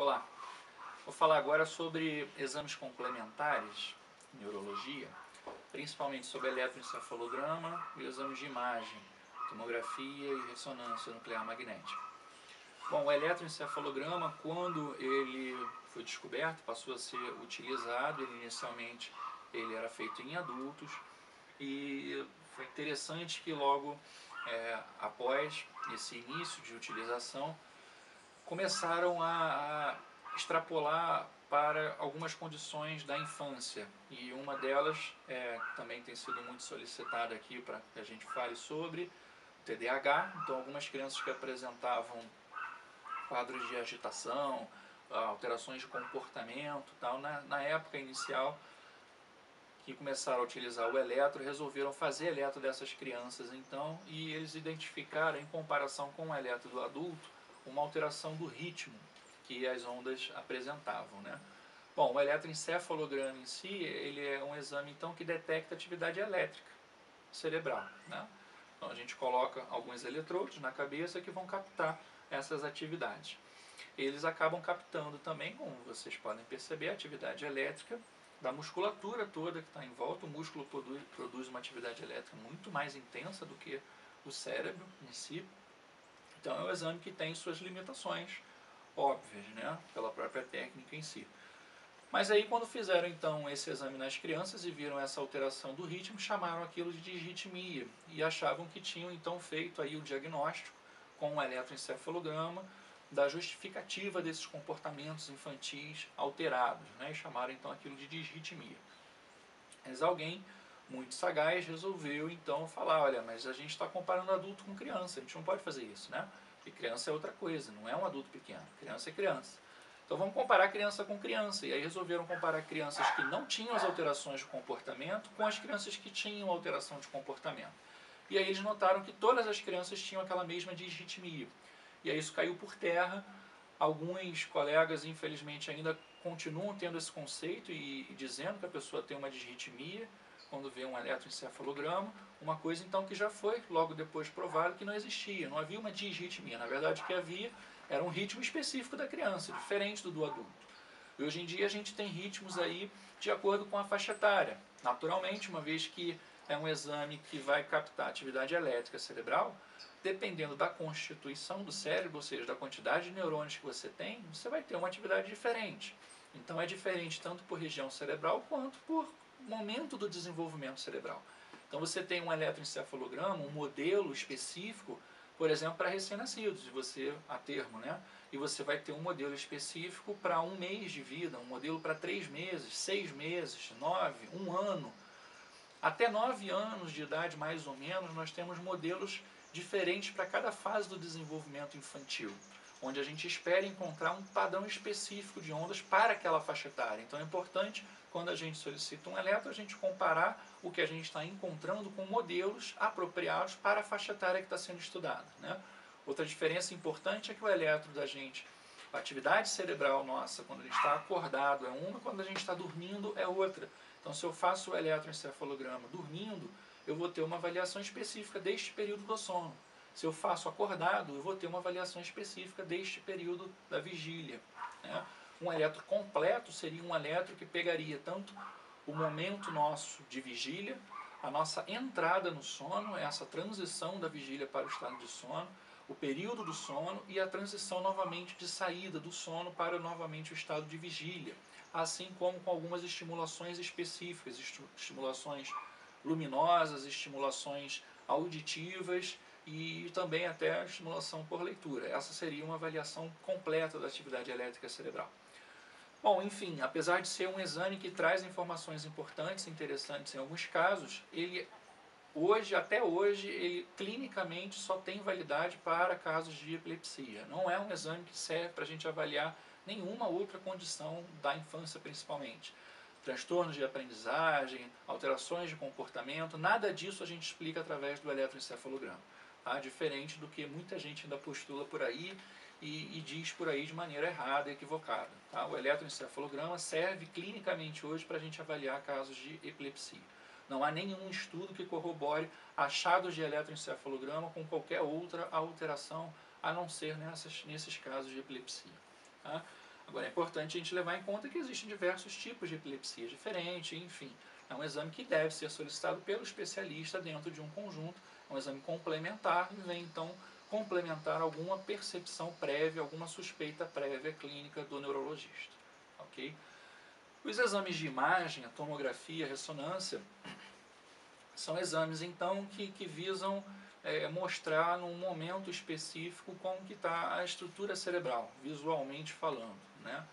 Olá, vou falar agora sobre exames complementares em neurologia, principalmente sobre eletroencefalograma e exames de imagem, tomografia e ressonância nuclear magnética. Bom, o eletroencefalograma, quando ele foi descoberto, passou a ser utilizado, inicialmente ele era feito em adultos e foi interessante que logo após esse início de utilização, começaram a extrapolar para algumas condições da infância, e uma delas também tem sido muito solicitada aqui para que a gente fale sobre o TDAH. Então, algumas crianças que apresentavam quadros de agitação, alterações de comportamento, tal, na época inicial que começaram a utilizar o eletro, resolveram fazer eletro dessas crianças, então, e eles identificaram, em comparação com o eletro do adulto, uma alteração do ritmo que as ondas apresentavam, né? Bom, o eletroencefalograma em si, ele é um exame então que detecta atividade elétrica cerebral, né? Então a gente coloca alguns eletrodos na cabeça que vão captar essas atividades. Eles acabam captando também, como vocês podem perceber, a atividade elétrica da musculatura toda que está em volta. O músculo produz uma atividade elétrica muito mais intensa do que o cérebro em si. Então é um exame que tem suas limitações óbvias, né, pela própria técnica em si. Mas aí, quando fizeram então esse exame nas crianças e viram essa alteração do ritmo, chamaram aquilo de disritmia e achavam que tinham então feito aí o diagnóstico com o eletroencefalograma da justificativa desses comportamentos infantis alterados, né, e chamaram então aquilo de disritmia. Mas alguém muito sagaz resolveu então falar: olha, mas a gente está comparando adulto com criança, a gente não pode fazer isso, né? Porque criança é outra coisa, não é um adulto pequeno, criança é criança. Então vamos comparar criança com criança. E aí resolveram comparar crianças que não tinham as alterações de comportamento com as crianças que tinham alteração de comportamento. E aí eles notaram que todas as crianças tinham aquela mesma disritmia. E aí isso caiu por terra. Alguns colegas, infelizmente, ainda continuam tendo esse conceito e dizendo que a pessoa tem uma disritmia quando vê um eletroencefalograma, uma coisa então que já foi logo depois provado que não existia, não havia uma disritmia. Na verdade, o que havia era um ritmo específico da criança, diferente do adulto. E hoje em dia a gente tem ritmos aí de acordo com a faixa etária. Naturalmente, uma vez que é um exame que vai captar atividade elétrica cerebral, dependendo da constituição do cérebro, ou seja, da quantidade de neurônios que você tem, você vai ter uma atividade diferente. Então é diferente tanto por região cerebral quanto por momento do desenvolvimento cerebral. Então você tem um eletroencefalograma, um modelo específico, por exemplo, para recém-nascidos, você a termo, né? E você vai ter um modelo específico para 1 mês de vida, um modelo para 3 meses, 6 meses, 9, 1 ano. Até 9 anos de idade, mais ou menos, nós temos modelos diferentes para cada fase do desenvolvimento infantil, onde a gente espera encontrar um padrão específico de ondas para aquela faixa etária. Então é importante, quando a gente solicita um eletro, a gente comparar o que a gente está encontrando com modelos apropriados para a faixa etária que está sendo estudada, né? Outra diferença importante é que o eletro da gente, a atividade cerebral nossa, quando a gente está acordado é uma, quando a gente está dormindo é outra. Então, se eu faço o eletroencefalograma dormindo, eu vou ter uma avaliação específica deste período do sono. Se eu faço acordado, eu vou ter uma avaliação específica deste período da vigília, né? Um eletro completo seria um eletro que pegaria tanto o momento nosso de vigília, a nossa entrada no sono, essa transição da vigília para o estado de sono, o período do sono e a transição novamente de saída do sono para novamente o estado de vigília, assim como com algumas estimulações específicas, estimulações luminosas, estimulações auditivas e também até a estimulação por leitura. Essa seria uma avaliação completa da atividade elétrica cerebral. Bom, enfim, apesar de ser um exame que traz informações importantes e interessantes em alguns casos, ele até hoje, ele clinicamente só tem validade para casos de epilepsia. Não é um exame que serve para a gente avaliar nenhuma outra condição da infância, principalmente. Transtornos de aprendizagem, alterações de comportamento, nada disso a gente explica através do eletroencefalograma. Tá? Diferente do que muita gente ainda postula por aí e diz por aí de maneira errada e equivocada. Tá? O eletroencefalograma serve clinicamente hoje para a gente avaliar casos de epilepsia. Não há nenhum estudo que corrobore achados de eletroencefalograma com qualquer outra alteração, a não ser nesses casos de epilepsia. Tá? Agora é importante a gente levar em conta que existem diversos tipos de epilepsia diferentes, enfim. É um exame que deve ser solicitado pelo especialista dentro de um conjunto, é um exame complementar e vem então complementar alguma percepção prévia, alguma suspeita prévia clínica do neurologista. Ok? Os exames de imagem, a tomografia, a ressonância, são exames então que visam mostrar num momento específico como que está a estrutura cerebral, visualmente falando, né?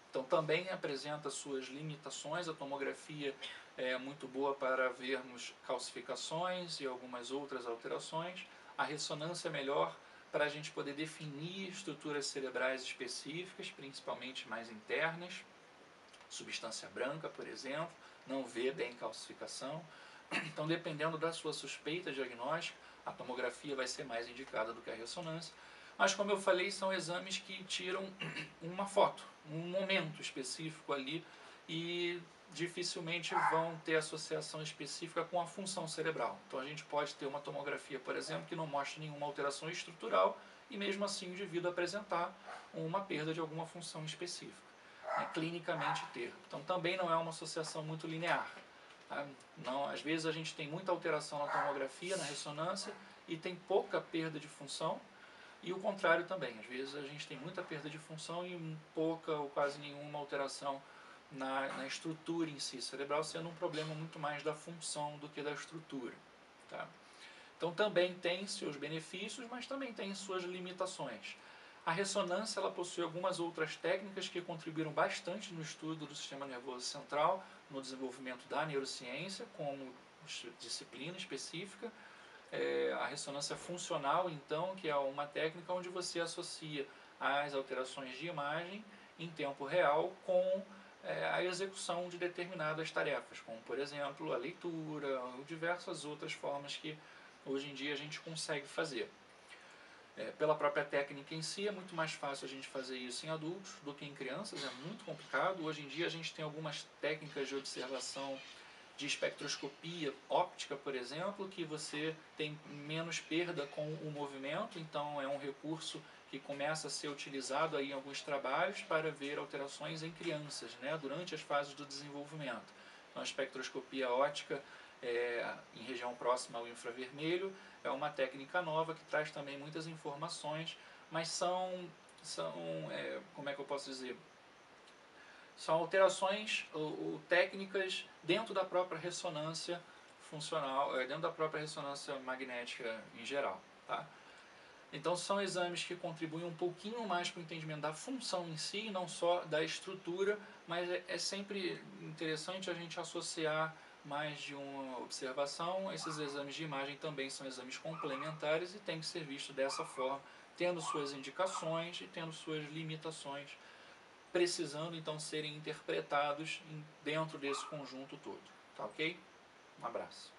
Então também apresenta suas limitações, a tomografia é muito boa para vermos calcificações e algumas outras alterações, a ressonância é melhor para a gente poder definir estruturas cerebrais específicas, principalmente mais internas, substância branca, por exemplo, não vê bem calcificação. Então, dependendo da sua suspeita diagnóstica, a tomografia vai ser mais indicada do que a ressonância. Mas, como eu falei, são exames que tiram uma foto, um momento específico ali e dificilmente vão ter associação específica com a função cerebral. Então, a gente pode ter uma tomografia, por exemplo, que não mostra nenhuma alteração estrutural e, mesmo assim, o indivíduo apresentar uma perda de alguma função específica, né, clinicamente ter. Então, também não é uma associação muito linear. Não, às vezes a gente tem muita alteração na tomografia, na ressonância, e tem pouca perda de função, e o contrário também. Às vezes a gente tem muita perda de função e pouca ou quase nenhuma alteração na estrutura em si cerebral, sendo um problema muito mais da função do que da estrutura. Tá? Então também tem seus benefícios, mas também tem suas limitações. A ressonância ela possui algumas outras técnicas que contribuíram bastante no estudo do sistema nervoso central, no desenvolvimento da neurociência, como disciplina específica. A ressonância funcional, então, que é uma técnica onde você associa as alterações de imagem em tempo real com a execução de determinadas tarefas, como, por exemplo, a leitura ou diversas outras formas que hoje em dia a gente consegue fazer. Pela própria técnica em si, é muito mais fácil a gente fazer isso em adultos do que em crianças, é muito complicado. Hoje em dia a gente tem algumas técnicas de observação de espectroscopia óptica, por exemplo, que você tem menos perda com o movimento, então é um recurso que começa a ser utilizado aí em alguns trabalhos para ver alterações em crianças, né, durante as fases do desenvolvimento. Então a espectroscopia óptica em região próxima ao infravermelho é uma técnica nova que traz também muitas informações, mas são como é que eu posso dizer? São alterações ou técnicas dentro da própria ressonância funcional, dentro da própria ressonância magnética em geral. Tá? Então são exames que contribuem um pouquinho mais para o entendimento da função em si, não só da estrutura, mas é sempre interessante a gente associar mais de uma observação. Esses exames de imagem também são exames complementares e tem que ser visto dessa forma, tendo suas indicações e tendo suas limitações, precisando então serem interpretados dentro desse conjunto todo. Tá ok? Um abraço.